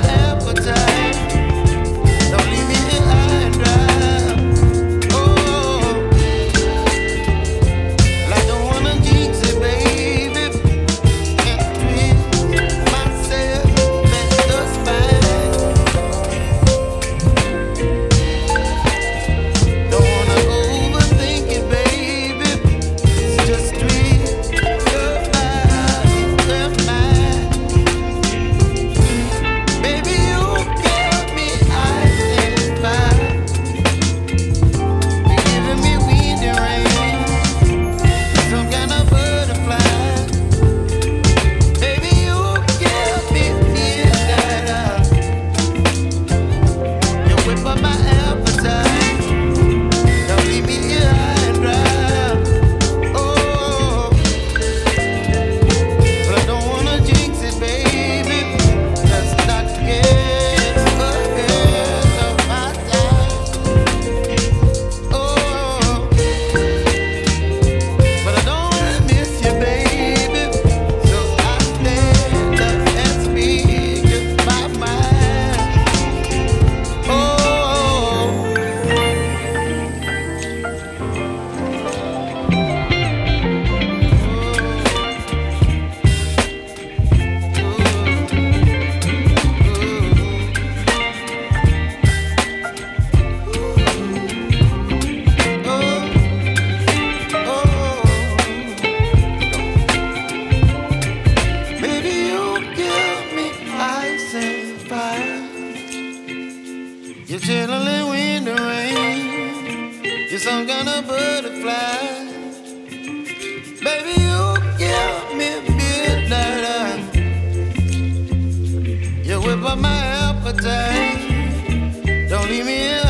appetite. Don't leave me here high and dry. Oh, well, I don't wanna jinx it, baby. Can't twist myself at the spine. Don't wanna overthink it, baby. It's just twist your body and mine. Baby, you give me ice and fire. You're giving me wind and rain, some kind of butterfly. Baby, you give me midnight. You whip up my appetite. Don't leave me here high and dry. Oh, but I don't wanna jinx it, baby. Let's not get ahead of my time. Oh, but I don't wanna miss you, baby. So I stand up and speak my mind. Oh, baby, you give me ice and fire. You're chilling wind and rain. You're some kind of butterfly. Baby, you give me midnight. You whip up my appetite. Don't leave me here